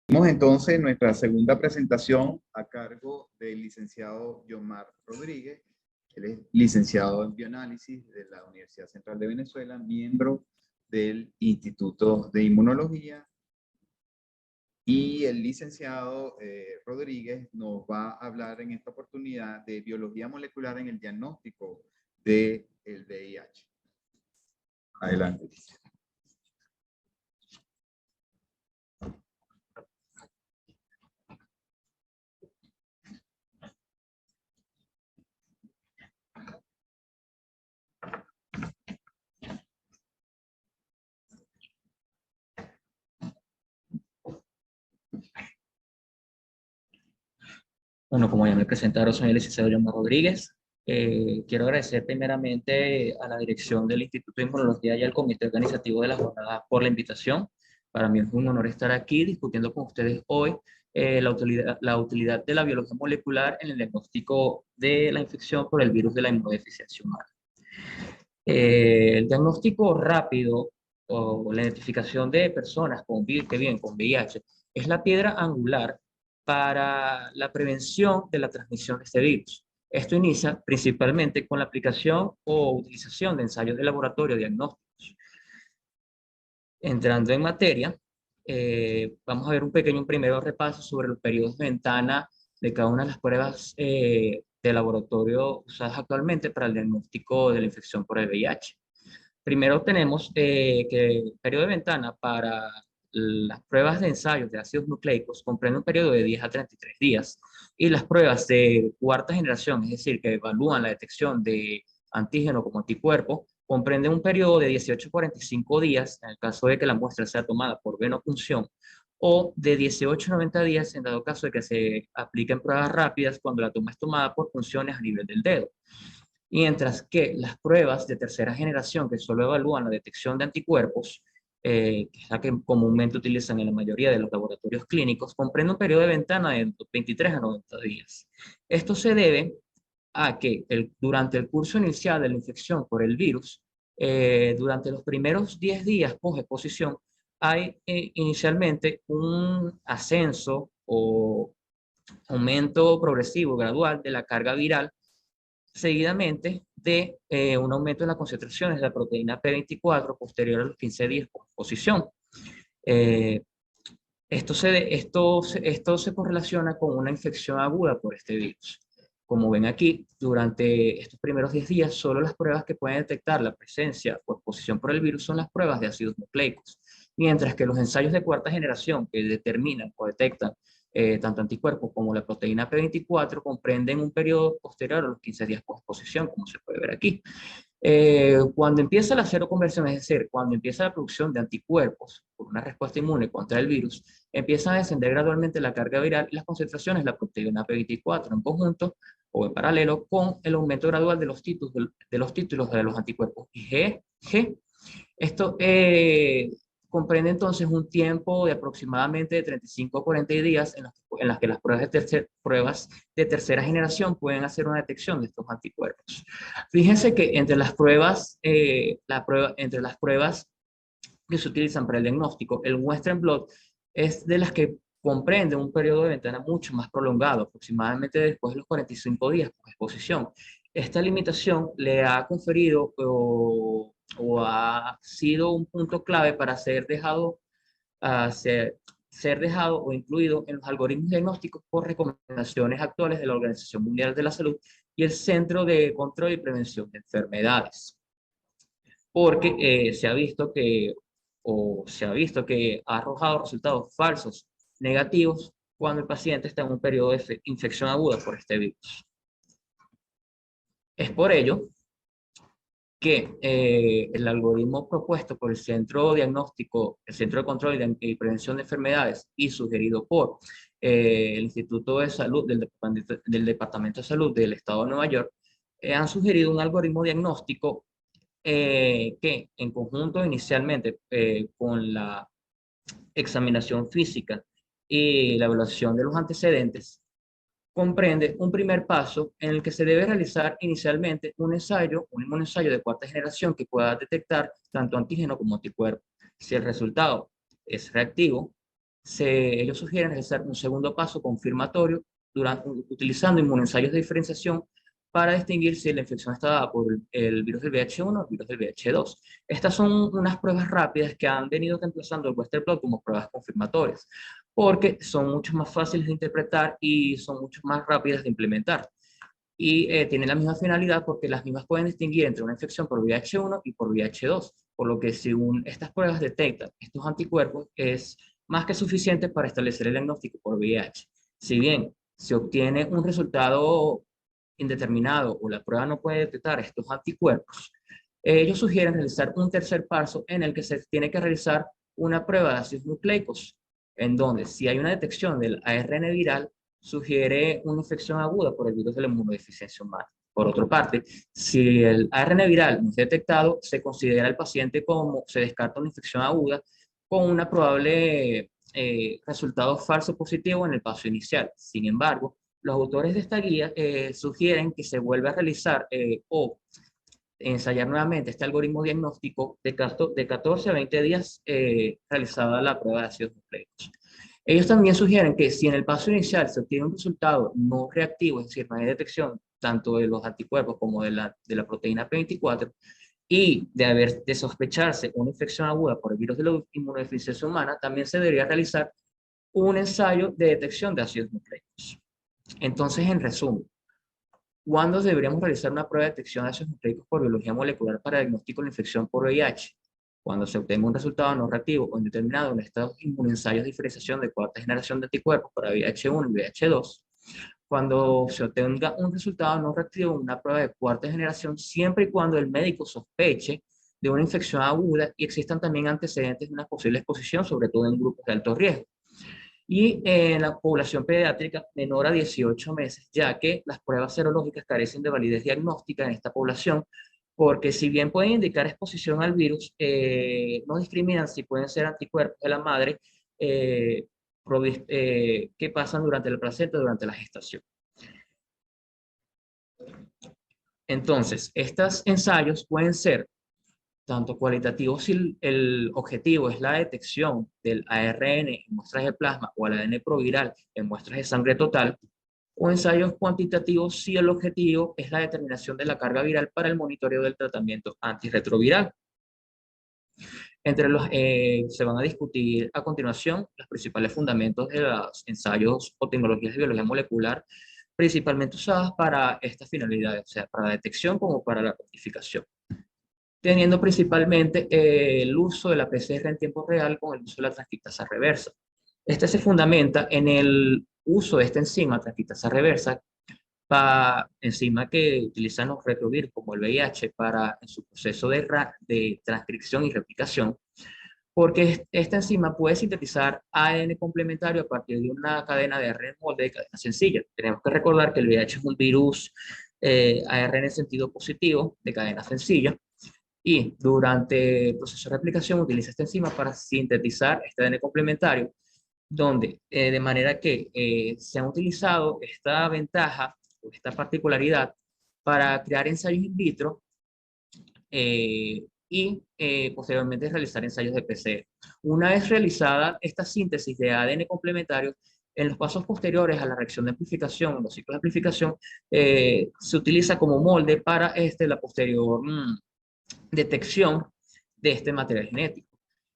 Tenemos entonces nuestra segunda presentación a cargo del licenciado Yomar Rodríguez. Él es licenciado en bioanálisis de la Universidad Central de Venezuela, miembro del Instituto de Inmunología. Y el licenciado Rodríguez nos va a hablar en esta oportunidad de biología molecular en el diagnóstico del VIH. Adelante. Bueno, como ya me presentaron, soy el licenciado Yomar Rodríguez. Quiero agradecer primeramente a la dirección del Instituto de Inmunología y al comité organizativo de la jornada por la invitación. Para mí es un honor estar aquí discutiendo con ustedes hoy la utilidad de la biología molecular en el diagnóstico de la infección por el virus de la inmunodeficiencia humana. El diagnóstico rápido o la identificación de personas que viven con VIH es la piedra angular para la prevención de la transmisión de este virus. Esto inicia principalmente con la aplicación o utilización de ensayos de laboratorio diagnósticos. Entrando en materia, vamos a ver un primero repaso sobre los periodos de ventana de cada una de las pruebas de laboratorio usadas actualmente para el diagnóstico de la infección por el VIH. Primero tenemos que el periodo de ventana para las pruebas de ensayos de ácidos nucleicos comprende un periodo de 10 a 33 días y las pruebas de cuarta generación, es decir, que evalúan la detección de antígeno como anticuerpo, comprenden un periodo de 18 a 45 días en el caso de que la muestra sea tomada por venopunción o de 18 a 90 días en dado caso de que se apliquen pruebas rápidas cuando la toma es tomada por punciones a nivel del dedo. Mientras que las pruebas de tercera generación que solo evalúan la detección de anticuerpos, que es la que comúnmente utilizan en la mayoría de los laboratorios clínicos, comprende un periodo de ventana de 23 a 90 días. Esto se debe a que durante el curso inicial de la infección por el virus, durante los primeros 10 días post-exposición, hay inicialmente un ascenso o aumento progresivo, gradual de la carga viral seguidamente de un aumento en las concentraciones de la proteína P24 posterior a los 15 días por exposición. Eh, esto se correlaciona con una infección aguda por este virus. Como ven aquí, durante estos primeros 10 días, solo las pruebas que pueden detectar la presencia o exposición por el virus son las pruebas de ácidos nucleicos, mientras que los ensayos de cuarta generación que determinan o detectan tanto anticuerpos como la proteína P24 comprenden un periodo posterior a los 15 días post-exposición, como se puede ver aquí. Cuando empieza la seroconversión, es decir, cuando empieza la producción de anticuerpos por una respuesta inmune contra el virus, empieza a descender gradualmente la carga viral y las concentraciones de la proteína P24 en conjunto o en paralelo con el aumento gradual de los títulos de los anticuerpos IgG. Esto comprende entonces un tiempo de aproximadamente de 35 a 40 días en las que las pruebas de tercera generación pueden hacer una detección de estos anticuerpos. Fíjense que entre las pruebas que se utilizan para el diagnóstico, el Western Blot es de las que comprende un periodo de ventana mucho más prolongado, aproximadamente después de los 45 días por exposición. Esta limitación le ha conferido o ha sido un punto clave para ser dejado o incluido en los algoritmos diagnósticos por recomendaciones actuales de la Organización Mundial de la Salud y el Centro de Control y Prevención de Enfermedades. Porque se ha visto que ha arrojado resultados falsos negativos cuando el paciente está en un periodo de infección aguda por este virus. Es por ello que el algoritmo propuesto por el Centro Diagnóstico, el Centro de Control y Prevención de Enfermedades y sugerido por el Instituto de Salud del Departamento de Salud del Estado de Nueva York, han sugerido un algoritmo diagnóstico que en conjunto inicialmente con la examinación física y la evaluación de los antecedentes, comprende un primer paso en el que se debe realizar inicialmente un ensayo de cuarta generación que pueda detectar tanto antígeno como anticuerpo. Si el resultado es reactivo, Ellos sugieren realizar un segundo paso confirmatorio utilizando inmunoensayos de diferenciación para distinguir si la infección está dada por el virus del VIH-1 o el virus del VIH-2. Estas son unas pruebas rápidas que han venido reemplazando el Western blot como pruebas confirmatorias, porque son mucho más fáciles de interpretar y son mucho más rápidas de implementar. Y tienen la misma finalidad porque las mismas pueden distinguir entre una infección por VIH-1 y por VIH-2, por lo que según estas pruebas detectan estos anticuerpos, es más que suficiente para establecer el diagnóstico por VIH. Si bien se obtiene un resultado indeterminado o la prueba no puede detectar estos anticuerpos, ellos sugieren realizar un tercer paso en el que se tiene que realizar una prueba de ácidos nucleicos, en donde si hay una detección del ARN viral, sugiere una infección aguda por el virus de la inmunodeficiencia humana. Por otra parte, si el ARN viral no es detectado, se considera el paciente como, se descarta una infección aguda con una probable resultado falso positivo en el paso inicial. Sin embargo, los autores de esta guía sugieren que se vuelva a realizar o ensayar nuevamente este algoritmo diagnóstico de 14 a 20 días realizada la prueba de ácidos nucleicos. Ellos también sugieren que si en el paso inicial se obtiene un resultado no reactivo, es decir, no hay detección tanto de los anticuerpos como de la proteína P24, y de sospecharse una infección aguda por el virus de la inmunodeficiencia humana, también se debería realizar un ensayo de detección de ácidos nucleicos. Entonces, en resumen, ¿cuándo deberíamos realizar una prueba de detección de ácidos nucleicos por biología molecular para diagnóstico de la infección por VIH? Cuando se obtenga un resultado no reactivo o indeterminado en estos inmunoensayos de diferenciación de cuarta generación de anticuerpos para VIH-1 y VIH-2. Cuando se obtenga un resultado no reactivo en una prueba de cuarta generación, siempre y cuando el médico sospeche de una infección aguda y existan también antecedentes de una posible exposición, sobre todo en grupos de alto riesgo. Y en la población pediátrica menor a 18 meses, ya que las pruebas serológicas carecen de validez diagnóstica en esta población, porque si bien pueden indicar exposición al virus, no discriminan si pueden ser anticuerpos de la madre que pasan durante el placenta, durante la gestación. Entonces, estos ensayos pueden ser tanto cualitativos si el objetivo es la detección del ARN en muestras de plasma o el ADN proviral en muestras de sangre total, o ensayos cuantitativos si el objetivo es la determinación de la carga viral para el monitoreo del tratamiento antirretroviral. Se van a discutir a continuación los principales fundamentos de los ensayos o tecnologías de biología molecular principalmente usadas para estas finalidades, o sea, para la detección como para la cuantificación, teniendo principalmente el uso de la PCR en tiempo real con el uso de la transcriptasa reversa. Este se fundamenta en el uso de esta enzima, transcriptasa reversa, enzima que utilizan los retrovirus como el VIH para en su proceso de transcripción y replicación, porque esta enzima puede sintetizar ADN complementario a partir de una cadena de ARN molde de cadena sencilla. Tenemos que recordar que el VIH es un virus ARN en sentido positivo de cadena sencilla, y durante el proceso de replicación utiliza esta enzima para sintetizar este ADN complementario, donde de manera que se ha utilizado esta ventaja, esta particularidad, para crear ensayos in vitro y posteriormente realizar ensayos de PCR. Una vez realizada esta síntesis de ADN complementario, en los pasos posteriores a la reacción de amplificación, en los ciclos de amplificación, se utiliza como molde para la posterior detección de este material genético.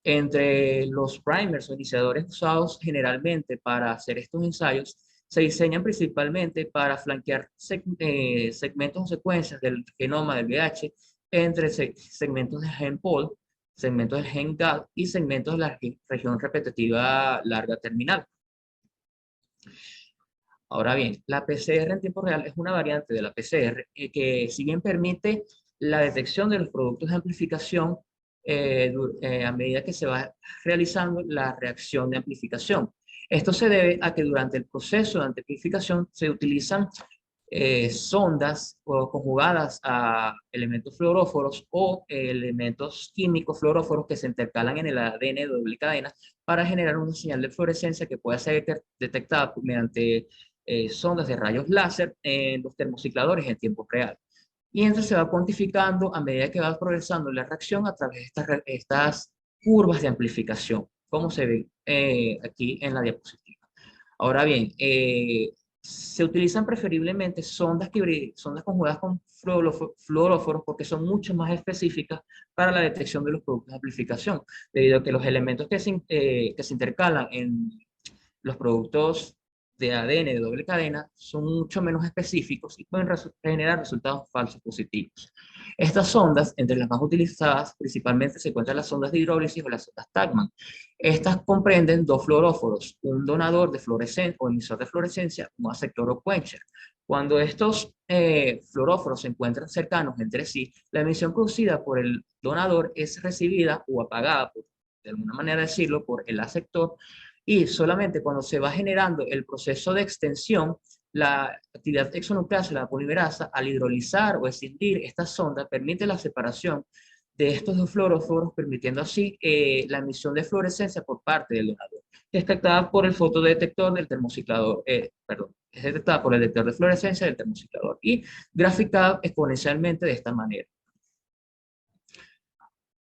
Entre los primers o iniciadores usados generalmente para hacer estos ensayos, se diseñan principalmente para flanquear segmentos o secuencias del genoma del VIH entre segmentos del gen POL, segmentos del gen GAD y segmentos de la región repetitiva larga terminal. Ahora bien, la PCR en tiempo real es una variante de la PCR que si bien permite la detección de los productos de amplificación a medida que se va realizando la reacción de amplificación. Esto se debe a que durante el proceso de amplificación se utilizan sondas conjugadas a elementos fluoróforos o elementos químicos fluoróforos que se intercalan en el ADN de doble cadena para generar una señal de fluorescencia que pueda ser detectada mediante sondas de rayos láser en los termocicladores en tiempo real. Y entonces se va cuantificando a medida que va progresando la reacción a través de estas curvas de amplificación. como se ve aquí en la diapositiva. Ahora bien, se utilizan preferiblemente sondas conjugadas con fluoróforos porque son mucho más específicas para la detección de los productos de amplificación, debido a que los elementos que se intercalan en los productos de ADN de doble cadena son mucho menos específicos y pueden generar resultados falsos positivos. Estas sondas, entre las más utilizadas, principalmente se encuentran las sondas de hidrólisis o las sondas Tachman. Estas comprenden dos fluoróforos, un donador de fluorescencia o emisor de fluorescencia, un aceptor o quencher. Cuando estos fluoróforos se encuentran cercanos entre sí, la emisión producida por el donador es recibida o apagada, de alguna manera decirlo, por el aceptor, y solamente cuando se va generando el proceso de extensión, la actividad exonucleasa, la polimerasa, al hidrolizar o escindir esta sonda, permite la separación de estos dos fluoróforos, permitiendo así la emisión de fluorescencia por parte del donador, que es detectada por el fotodetector del termociclador, perdón, es detectada por el detector de fluorescencia del termociclador y graficada exponencialmente de esta manera.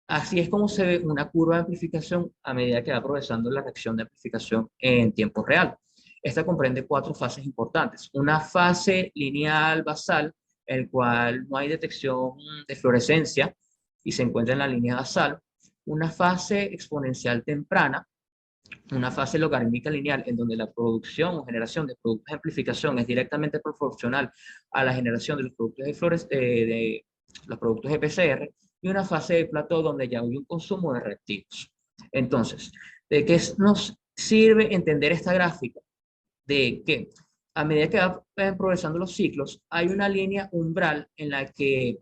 Así es como se ve una curva de amplificación a medida que va progresando la reacción de amplificación en tiempo real. Esta comprende cuatro fases importantes. Una fase lineal basal, en la cual no hay detección de fluorescencia y se encuentra en la línea basal. Una fase exponencial temprana, una fase logarítmica lineal en donde la producción o generación de productos de amplificación es directamente proporcional a la generación de los productos de los productos de PCR, y una fase de plató donde ya hay un consumo de reactivos. Entonces, ¿de qué nos sirve entender esta gráfica? De que a medida que van progresando los ciclos, hay una línea umbral en la que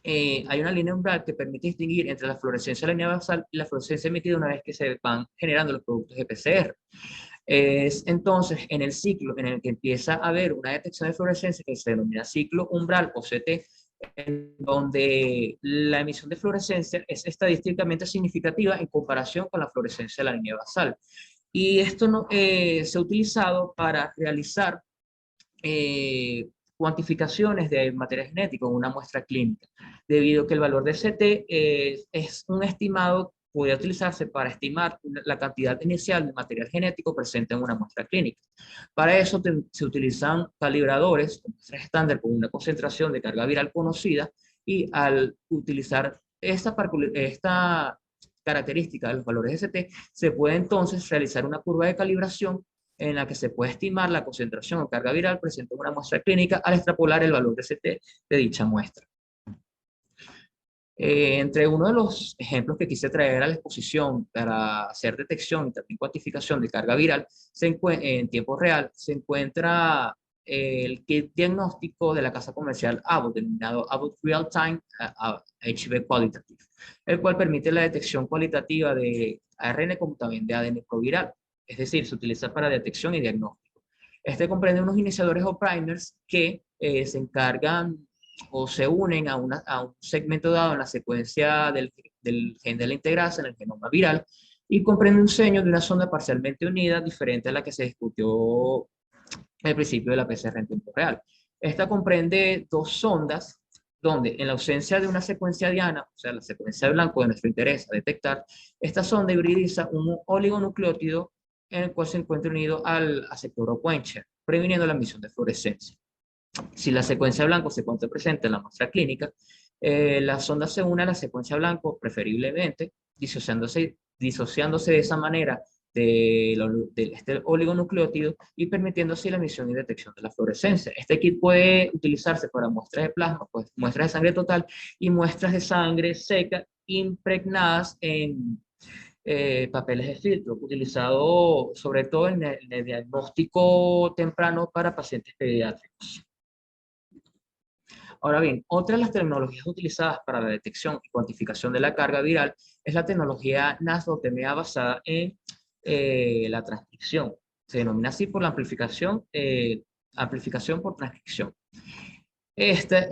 hay una línea umbral que permite distinguir entre la fluorescencia lineal basal y la fluorescencia emitida una vez que se van generando los productos de PCR. Es entonces en el ciclo en el que empieza a haber una detección de fluorescencia que se denomina ciclo umbral o CT, en donde la emisión de fluorescencia es estadísticamente significativa en comparación con la fluorescencia de la línea basal. Y esto no, se ha utilizado para realizar cuantificaciones de material genético en una muestra clínica, debido a que el valor de CT es un estimado, puede utilizarse para estimar la cantidad inicial de material genético presente en una muestra clínica. Para eso se utilizan calibradores, muestras estándar con una concentración de carga viral conocida, y al utilizar esta característica de los valores de CT, se puede entonces realizar una curva de calibración en la que se puede estimar la concentración o carga viral presente en una muestra clínica al extrapolar el valor de CT de dicha muestra. Entre uno de los ejemplos que quise traer a la exposición para hacer detección y también cuantificación de carga viral en tiempo real, se encuentra el kit diagnóstico de la casa comercial Abbott, denominado Abbott Real Time HB Qualitative, el cual permite la detección cualitativa de ARN como también de ADN proviral. Es decir, se utiliza para detección y diagnóstico. Este comprende unos iniciadores o primers que se encargan o se unen a un segmento dado en la secuencia del gen de la integrasa en el genoma viral, y comprende un seño de una sonda parcialmente unida diferente a la que se discutió al principio de la PCR en tiempo real. Esta comprende dos sondas donde en la ausencia de una secuencia diana, o sea, la secuencia de blanco de nuestro interés a detectar, esta sonda hibridiza un oligonucleótido en el cual se encuentra unido al aceptor o quencher, previniendo la emisión de fluorescencia. Si la secuencia blanco se encuentra presente en la muestra clínica, la sonda se une a la secuencia blanco, preferiblemente, disociándose de esa manera de este oligonucleótido y permitiendo así la emisión y detección de la fluorescencia. Este kit puede utilizarse para muestras de plasma, pues, muestras de sangre total y muestras de sangre seca impregnadas en papeles de filtro, utilizado sobre todo en el diagnóstico temprano para pacientes pediátricos. Ahora bien, otra de las tecnologías utilizadas para la detección y cuantificación de la carga viral es la tecnología NASDOTMA basada en la transcripción. Se denomina así por la amplificación por transcripción. Esta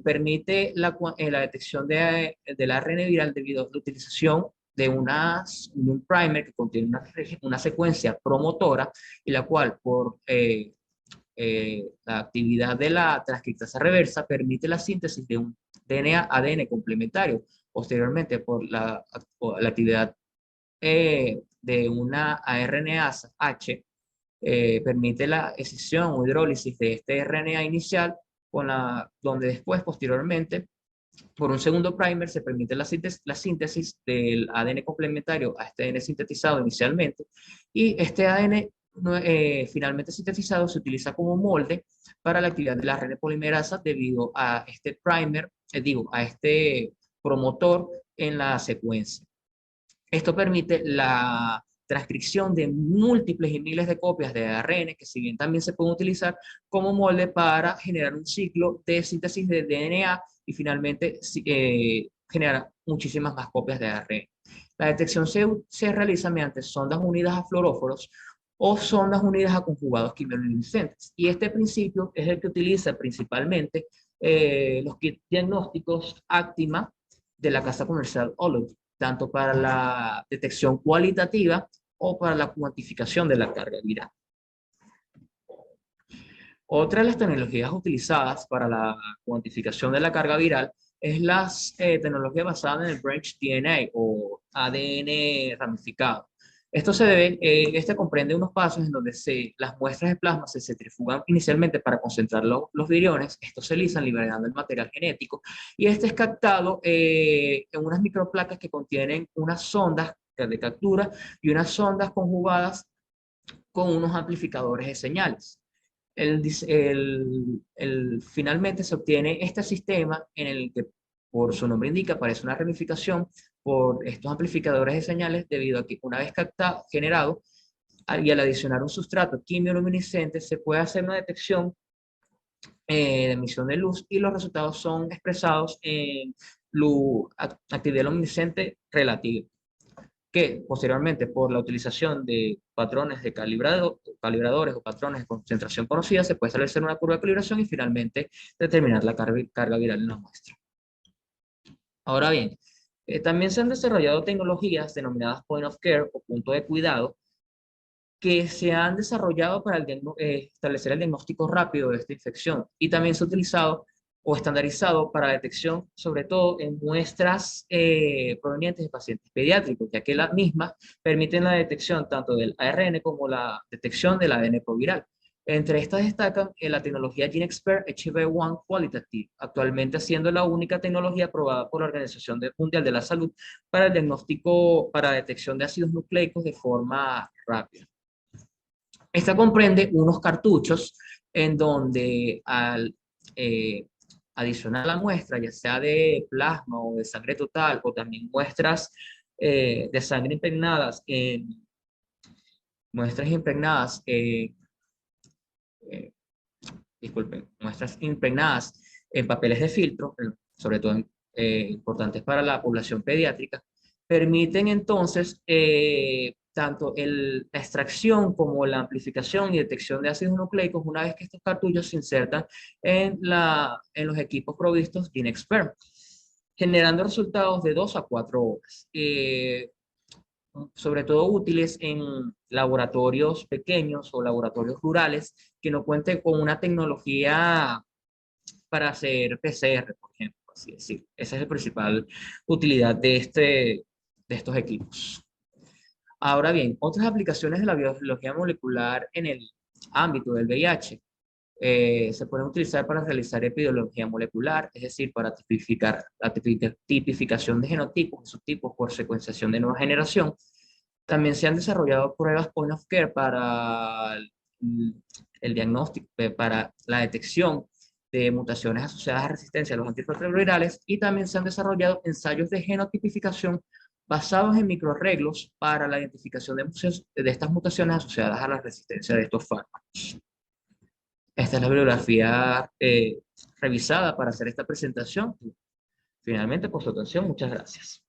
permite la detección del ARN viral debido a la utilización de un primer que contiene una secuencia promotora, y la cual por la actividad de la transcriptasa reversa permite la síntesis de un DNA-ADN complementario. Posteriormente, por la actividad de una ARNase H permite la escisión o hidrólisis de este RNA inicial, donde después, posteriormente, por un segundo primer se permite la síntesis del ADN complementario a este ADN sintetizado inicialmente, y este ADN finalmente sintetizado se utiliza como molde para la actividad de la ARN polimerasa debido a este primer, a este promotor en la secuencia. Esto permite la transcripción de múltiples y miles de copias de ARN, que si bien también se pueden utilizar como molde para generar un ciclo de síntesis de DNA y finalmente generar muchísimas más copias de ARN. La detección se realiza mediante sondas unidas a fluoróforos o sondas unidas a conjugados quimioluminescentes. Y este principio es el que utiliza principalmente los kits diagnósticos Actima de la casa comercial Ology, tanto para la detección cualitativa o para la cuantificación de la carga viral. Otra de las tecnologías utilizadas para la cuantificación de la carga viral es las tecnologías basadas en el branch DNA o ADN ramificado. Este comprende unos pasos en donde las muestras de plasma se centrifugan inicialmente para concentrar los viriones, estos se lisan liberando el material genético, y este es captado en unas microplacas que contienen unas sondas de captura y unas sondas conjugadas con unos amplificadores de señales. Finalmente se obtiene este sistema en el que, por su nombre indica, aparece una ramificación por estos amplificadores de señales, debido a que una vez generado y al adicionar un sustrato quimioluminescente se puede hacer una detección de emisión de luz, y los resultados son expresados en actividad luminiscente relativa, que posteriormente, por la utilización de patrones de calibradores o patrones de concentración conocidas, se puede establecer una curva de calibración y finalmente determinar la carga viral en la muestra. Ahora bien, también se han desarrollado tecnologías denominadas point of care o punto de cuidado, que se han desarrollado para establecer el diagnóstico rápido de esta infección, y también se ha utilizado o estandarizado para detección, sobre todo en muestras provenientes de pacientes pediátricos, ya que las mismas permiten la detección tanto del ARN como la detección del ADN proviral. Entre estas destacan la tecnología GeneXpert HB1 Qualitative, actualmente siendo la única tecnología aprobada por la Organización Mundial de la Salud para el diagnóstico, para detección de ácidos nucleicos de forma rápida. Esta comprende unos cartuchos en donde al adicionar la muestra, ya sea de plasma o de sangre total, o también muestras de sangre impregnadas muestras impregnadas en papeles de filtro, sobre todo importantes para la población pediátrica, permiten entonces tanto la extracción como la amplificación y detección de ácidos nucleicos una vez que estos cartuchos se insertan en los equipos provistos GeneXpert, generando resultados de 2 a 4 horas. Sobre todo útiles en laboratorios pequeños o laboratorios rurales que no cuenten con una tecnología para hacer PCR, por ejemplo, así decir. Esa es la principal utilidad de estos equipos. Ahora bien, otras aplicaciones de la biología molecular en el ámbito del VIH se pueden utilizar para realizar epidemiología molecular, es decir, para tipificar la tipificación de genotipos y subtipos por secuenciación de nueva generación. También se han desarrollado pruebas point of care para el diagnóstico, para la detección de mutaciones asociadas a resistencia a los antirretrovirales, y también se han desarrollado ensayos de genotipificación basados en microarreglos para la identificación de estas mutaciones asociadas a la resistencia de estos fármacos. Esta es la bibliografía revisada para hacer esta presentación. Finalmente, por su atención, muchas gracias.